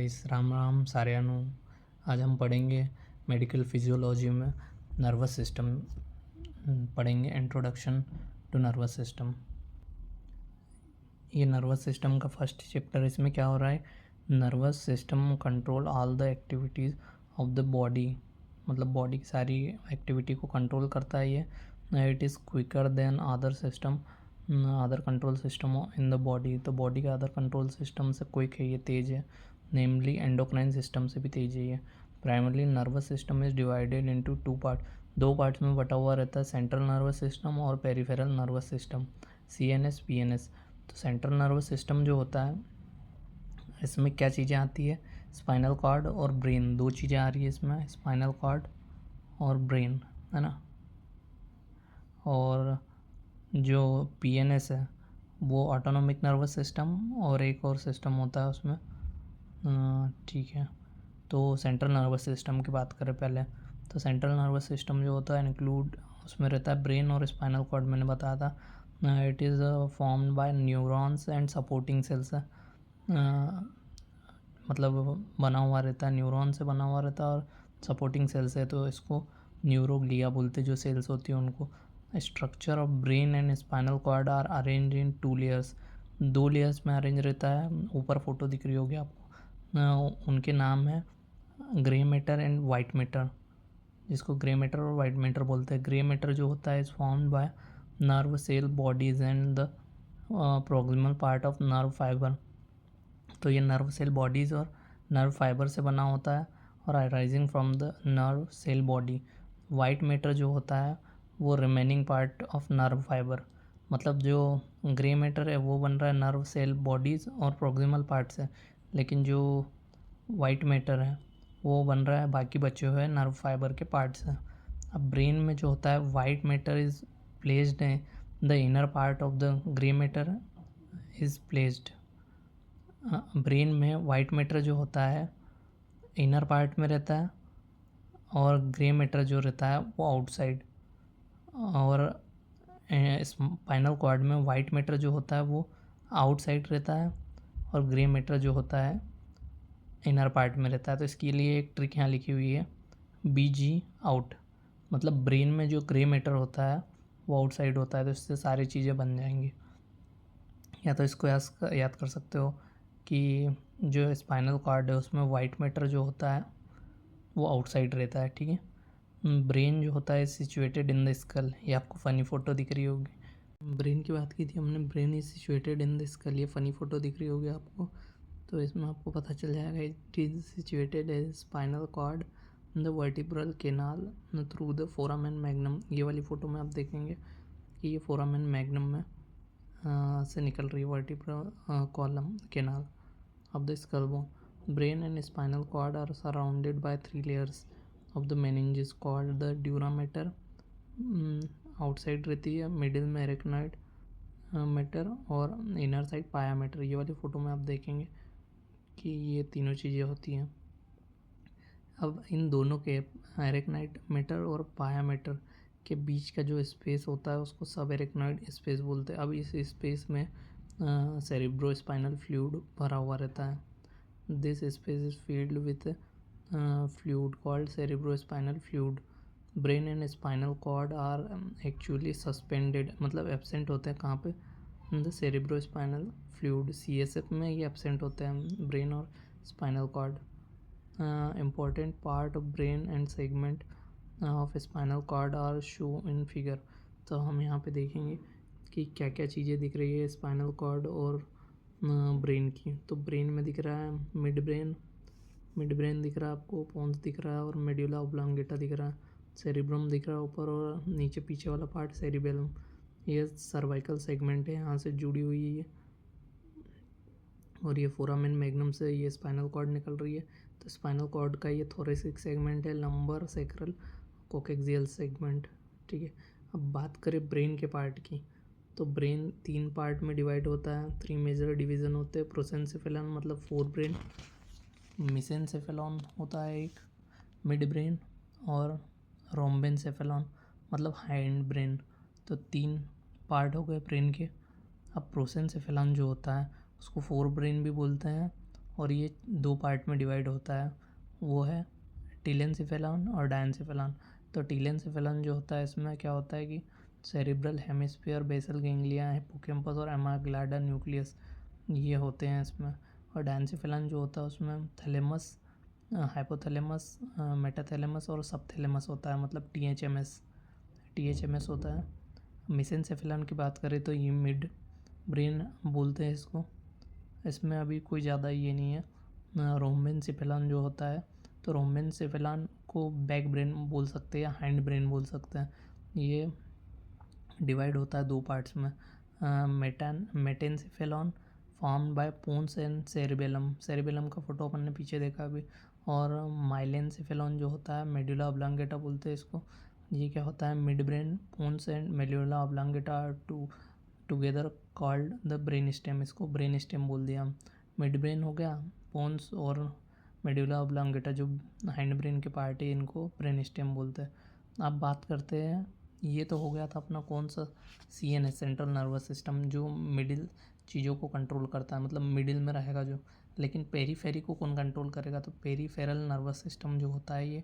Guys, Ram Ram साਰਿਆਂ आज हम पढ़ेंगे मेडिकल फिजियोलॉजी में नर्वस सिस्टम पढ़ेंगे। Introduction to nervous system. ये नर्वस सिस्टम का फर्स्ट चैप्टर। इसमें क्या हो रहा है, nervous system control all the activities of the body, मतलब बॉडी की सारी एक्टिविटी को कंट्रोल करता है ये। It is quicker than other system, other control system in the body. तो बॉडी का अदर कंट्रोल सिस्टम से क्विक है, ये तेज़ है। नेमली एंडोक्राइन सिस्टम से भी तेज़ है ये। Primarily nervous system is divided into two part, दो पार्ट्स में बटा हुआ रहता है, सेंट्रल नर्वस सिस्टम और peripheral nervous system, CNS PNS। तो सेंट्रल नर्वस सिस्टम जो होता है, इसमें क्या चीज़ें आती है, स्पाइनल कॉर्ड और ब्रेन, दो चीज़ें आ रही है इसमें, स्पाइनल कॉर्ड और ब्रेन, है ना। और जो PNS है वो ऑटोनॉमिक नर्वस सिस्टम, और एक और सिस्टम होता है उसमें, ठीक है। तो सेंट्रल नर्वस सिस्टम की बात करें पहले, तो सेंट्रल नर्वस सिस्टम जो होता है इंक्लूड उसमें रहता है ब्रेन और स्पाइनल कॉर्ड, मैंने बताया था। It is formed by neurons and supporting sales, मतलब बना हुआ रहता है, न्यूरॉन से बना हुआ रहता है और सपोर्टिंग सेल्स है, तो इसको न्यूरोग्लिया बोलते हैं, जो सेल्स होती है उनको। Structure of brain and spinal cord are arrange in 2 layers, 2 layers में अरेंज रहता है। ऊपर फोटो दिख रही होगी आपको, उनके नाम है grey matter and white matter, जिसको ग्रे मैटर और वाइट मैटर बोलते हैं। ग्रे मैटर जो होता है is formed by nerve cell bodies and the proximal part of nerve fibre. तो ये नर्व सेल बॉडीज़ और नर्व फाइबर से बना होता है और arising from the nerve cell body. White matter जो होता है वो remaining part of nerve fibre, मतलब जो ग्रे मैटर है वो बन रहा है नर्व सेल बॉडीज़ और प्रोक्सिमल पार्ट से, लेकिन जो वाइट मैटर है वो बन रहा है बाकी बचे हुए नर्व फाइबर के पार्ट से। अब ब्रेन में जो होता है, white matter is placed the inner part of the grey matter is placed. Brain में वाइट मैटर जो होता है इनर पार्ट में रहता है और ग्रे मैटर जो रहता है वो आउटसाइड। और स्पाइनल कॉर्ड में वाइट मैटर जो होता है वो आउटसाइड रहता है और ग्रे मैटर जो होता है इनर पार्ट में रहता है। तो इसके लिए एक ट्रिक यहाँ लिखी हुई है, BG आउट, मतलब ब्रेन में जो ग्रे मैटर होता है वो आउटसाइड होता है, तो इससे सारी चीज़ें बन जाएंगी। या तो इसको याद कर सकते हो कि जो स्पाइनल कॉर्ड है उसमें वाइट मैटर जो होता है वो आउटसाइड रहता है, ठीक है। ब्रेन जो होता है सिचुएटेड इन द स्कल, ये आपको फ़नी फ़ोटो दिख रही होगी। ब्रेन की बात की थी हमने, brain is situated in the skull, ये फ़नी फ़ोटो दिख रही होगी आपको, तो इसमें आपको पता चल जाएगा it is situated as spinal cord in the vertebral canal through the foramen magnum. ये वाली फ़ोटो में आप देखेंगे कि ये फोरामेन मैग्नम में से निकल रही है vertebral column canal of the skull bone. Brain and spinal cord are surrounded by 3 layers of the meninges called the dura mater, outside रहती है, मिडिल में एरेक्नॉइड मैटर और इनर साइड पाया मैटर। ये वाली फ़ोटो में आप देखेंगे कि ये तीनों चीज़ें होती हैं। अब इन दोनों के एरेक्नॉइड मैटर और पाया मैटर के बीच का जो स्पेस होता है उसको सब एरेक्नॉइड स्पेस बोलते हैं। अब इस स्पेस में सेरिब्रो स्पाइनल फ्लूइड भरा हुआ रहता है। This space is filled with fluid called cerebro spinal fluid. Brain and spinal cord are actually suspended, मतलब एब्सेंट होते हैं कहाँ पे, the cerebro spinal fluid, CSF में ये एब्सेंट होते हैं ब्रेन और spinal cord. Important part of brain and segment of spinal cord are show in figure. तो हम यहाँ पे देखेंगे कि क्या क्या चीज़ें दिख रही है स्पाइनल कॉर्ड और ब्रेन की। तो ब्रेन में दिख रहा है मिड ब्रेन दिख रहा है आपको, पोन्स दिख रहा है और मेड्यूला ऑब्लांगेटा दिख रहा है, सेरिब्रम दिख रहा है ऊपर और नीचे पीछे वाला पार्ट सेरिबेलम, ये सर्वाइकल सेगमेंट है, यहाँ से जुड़ी हुई है ये, और ये फोरामेन मैग्नम से ये स्पाइनल कॉर्ड निकल रही है। तो स्पाइनल कॉर्ड का ये थोरेसिक सेगमेंट है, लंबर सेक्रल कोकेक्सियल सेगमेंट, ठीक है। अब बात करें ब्रेन के पार्ट की, तो ब्रेन 3 पार्ट में डिवाइड होता है, 3 मेजर डिवीज़न होते हैं। प्रोसेंसेफेलॉन मतलब फोर ब्रेन, मेसेंसेफेलॉन होता है एक, मिड ब्रेन, और रोम्बेनसेफेलॉन मतलब हाइंड ब्रेन। तो 3 पार्ट हो गए ब्रेन के। अब प्रोसेंसेफेलॉन जो होता है उसको फोर ब्रेन भी बोलते हैं और ये 2 पार्ट में डिवाइड होता है, वो है टीलेंसिफेलॉन और डायंसिफेलॉन। तो टीलेंसिफेलॉन जो होता है इसमें क्या होता है कि cerebral hemisphere, basal ganglia, hippocampus और एमाग्डाला न्यूक्लियस ये होते हैं इसमें। और डायंसिफेलॉन जो होता है उसमें थैलेमस, हाइपोथैलेमस, मेटाथैलेमस और सबथैलेमस होता है, मतलब टीएचएमएस होता है। मेसेंसेफेलॉन की बात करें तो ये मिड ब्रेन बोलते हैं इसको, इसमें अभी कोई ज़्यादा ये नहीं है। रोम्बेनसेफेलॉन जो होता है, तो रोम्बेनसेफेलॉन को बैक ब्रेन बोल सकते हैं या हैंड ब्रेन बोल सकते हैं। ये डिवाइड होता है 2 पार्ट्स में। Metencephalon formed by pons and cerebellum, cerebellum का फोटो अपन ने पीछे देखा अभी। और माइलेनसेफेलॉन जो होता है, मेडुला ऑब्लांगेटा बोलते हैं इसको। ये क्या होता है, mid brain, pons and medulla oblongata together called the brain stem, इसको ब्रेन स्टेम बोल दिया हम। मिड ब्रेन हो गया, पोन्स और मेडुला ऑब्लांगेटा जो हैंड ब्रेन के पार्ट है, इनको ब्रेन स्टेम बोलते हैं। अब बात करते हैं, ये तो हो गया था अपना कौन सा, सीएनएस, सेंट्रल नर्वस सिस्टम, जो मिडिल चीज़ों को कंट्रोल करता है, मतलब मिडिल में रहेगा जो। लेकिन पेरीफेरी को कौन कंट्रोल करेगा, तो पेरीफेरल नर्वस सिस्टम जो होता है ये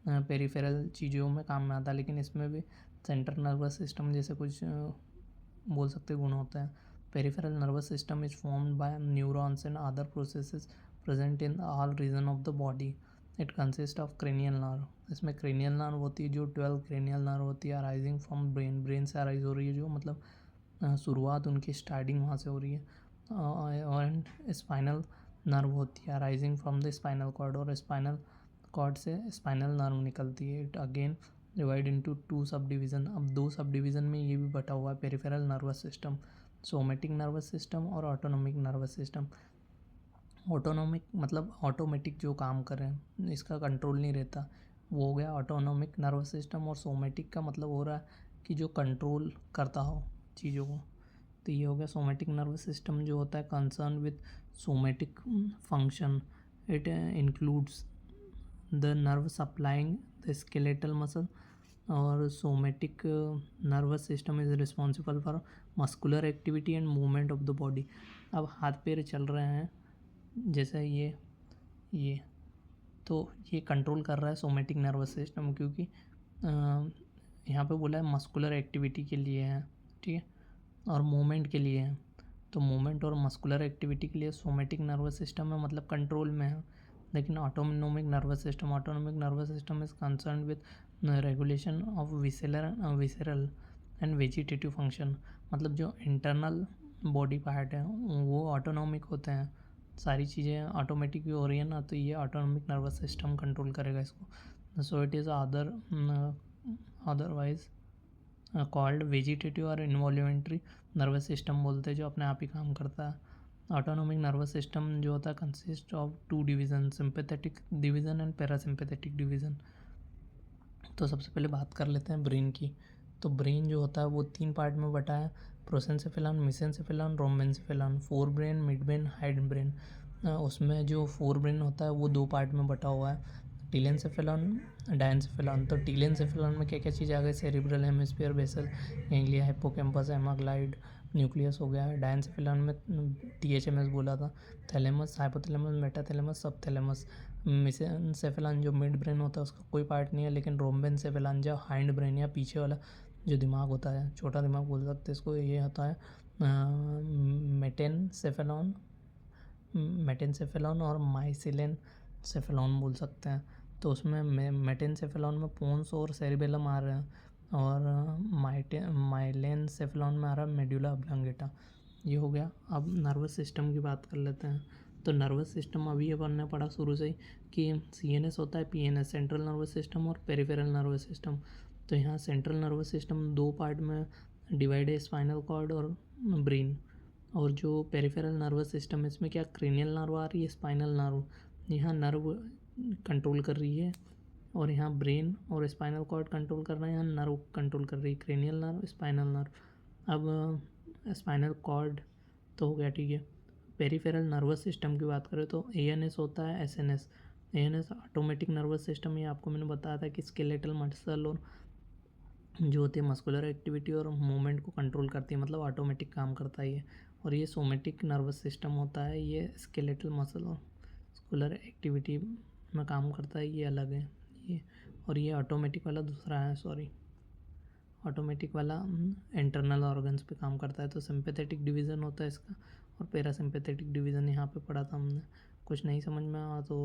पेरीफेरल चीज़ों में काम में आता है, लेकिन इसमें भी सेंट्रल नर्वस सिस्टम जैसे कुछ बोल सकते गुण होते हैं। Peripheral nervous system is formed by neurons and other processes present in all region of the body. It consist of cranial nerve, इसमें क्रेनियल नर्व होती है जो 12 क्रेनियल नर्व होती है, अराइजिंग फ्रॉम ब्रेन, ब्रेन से अराइज हो रही है जो, मतलब शुरुआत उनकी स्टार्टिंग वहाँ से हो रही है। और स्पाइनल नर्व होती है arising from the spinal cord, और स्पाइनल कॉर्ड से स्पाइनल नर्व निकलती है। It again divide into 2 sub division, अब 2 सब डिवीज़न में ये भी बटा हुआ है, peripheral nervous system, somatic nervous system और ऑटोनोमिक नर्वस सिस्टम। ऑटोनोमिक मतलब ऑटोमेटिक जो काम करें, इसका कंट्रोल नहीं रहता, वो हो गया ऑटोनोमिक नर्वस सिस्टम। और सोमेटिक का मतलब हो रहा है कि जो कंट्रोल करता हो चीज़ों को, तो ये हो गया सोमेटिक नर्वस सिस्टम जो होता है concern with somatic function. It includes the nerve supplying the skeletal muscle, और somatic nervous system is responsible for muscular activity and movement of the body. अब हाथ पैर चल रहे हैं जैसे ये तो ये कंट्रोल कर रहा है सोमेटिक नर्वस सिस्टम, क्योंकि यहाँ पे बोला है मस्कुलर एक्टिविटी के लिए है, ठीक है, और मूवमेंट के लिए है। तो मूवमेंट और मस्कुलर एक्टिविटी के लिए सोमेटिक नर्वस सिस्टम है, मतलब कंट्रोल में है। लेकिन autonomic nervous system is concern with regulation of visceral and vegetative function, मतलब जो इंटरनल बॉडी पार्ट है वो ऑटोनोमिक होते हैं, सारी चीज़ें ऑटोमेटिक भी हो रही है ना, तो ये ऑटोनोमिक नर्वस सिस्टम कंट्रोल करेगा इसको। So it is otherwise called vegetative और इन्वॉल्यूमेंट्री नर्वस सिस्टम बोलते हैं, जो अपने आप ही काम करता है। ऑटोनोमिक नर्वस सिस्टम जो होता है consist of 2 division, sympathetic division and parasympathetic division. तो सबसे पहले बात कर लेते हैं ब्रेन की। तो ब्रेन जो होता है वो 3 पार्ट में बटा है, prosencephalon, mesencephalon, rhombencephalon, fore brain, mid brain, hind brain. उसमें जो फोर ब्रेन होता है वो 2 पार्ट में बटा हुआ है, टीलेंसेफेलॉन, डायंसेफेलॉन। तो टीलेंसेफेलॉन में क्या क्या चीज़ आ गई, cerebral hemisphere, basal ganglia, hippocampus, amygdaloid nucleus हो गया है। डायंसेफेलॉन में टीएचएमएस बोला था, thalamus, hypothalamus, metathalamus, subthalamus. Mesencephalon जो मिड ब्रेन होता है उसका कोई पार्ट नहीं है, लेकिन रोम्बेनसेफेलॉन जो हाइंड ब्रेन या पीछे वाला जो दिमाग होता है, छोटा दिमाग बोल सकते हैं इसको, ये होता है मेटेनसेफेलॉन और माइसिलेनसेफेलॉन बोल सकते हैं। तो उसमें मेटेनसेफेलॉन में पोन्स और सेरिबेलम आ रहे हैं, और माइलेनसेफेलॉन में आ रहा है मेडुला ऑब्लांगेटा। ये हो गया। अब नर्वस सिस्टम की बात कर लेते हैं। तो नर्वस सिस्टम अभी अपन ने पढ़ा शुरू से ही कि सीएनएस होता है, पीएनएस, सेंट्रल नर्वस सिस्टम, और पेरिफेरल नर्वस सिस्टम। तो यहाँ सेंट्रल नर्वस सिस्टम 2 पार्ट में डिवाइड है, स्पाइनल कॉर्ड और ब्रेन। और जो पेरिफेरल नर्वस सिस्टम है इसमें क्या क्रेनियल नर्व आ रही है, स्पाइनल नर्व, यहाँ नर्व कंट्रोल कर रही है, और यहाँ ब्रेन और स्पाइनल कॉर्ड कंट्रोल कर रहे हैं, यहाँ नर्व कंट्रोल कर रही है, क्रेनियल नर्व, स्पाइनल नर्व। अब स्पाइनल कॉर्ड तो हो गया, ठीक है। पेरिफेरल नर्वस सिस्टम की बात करें तो एएनएस होता है, SNS. ANS automatic nervous system, ये आपको मैंने बताया था कि स्केलेटल मसल और जो होती है मस्कुलर एक्टिविटी और मूवमेंट को कंट्रोल करती है, मतलब ऑटोमेटिक काम करता है ये। और ये सोमेटिक नर्वस सिस्टम होता है, ये स्केलेटल मसल और मस्कुलर एक्टिविटी में काम करता है, ये अलग है ये। और ये ऑटोमेटिक वाला दूसरा है, सॉरी, ऑटोमेटिक वाला इंटरनल ऑर्गन्स पे काम करता है। तो सिंपैथेटिक डिवीज़न होता है इसका, और पैरासिम्पैथेटिक डिवीज़न यहाँ पे पढ़ा था हमने। कुछ नहीं समझ में आया तो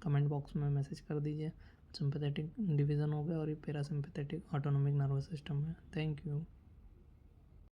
कमेंट बॉक्स में मैसेज कर दीजिए। सिंपैथेटिक डिवीज़न हो गया और ये पैरासिम्पैथेटिक ऑटोनोमिक नर्वस सिस्टम है। Thank you.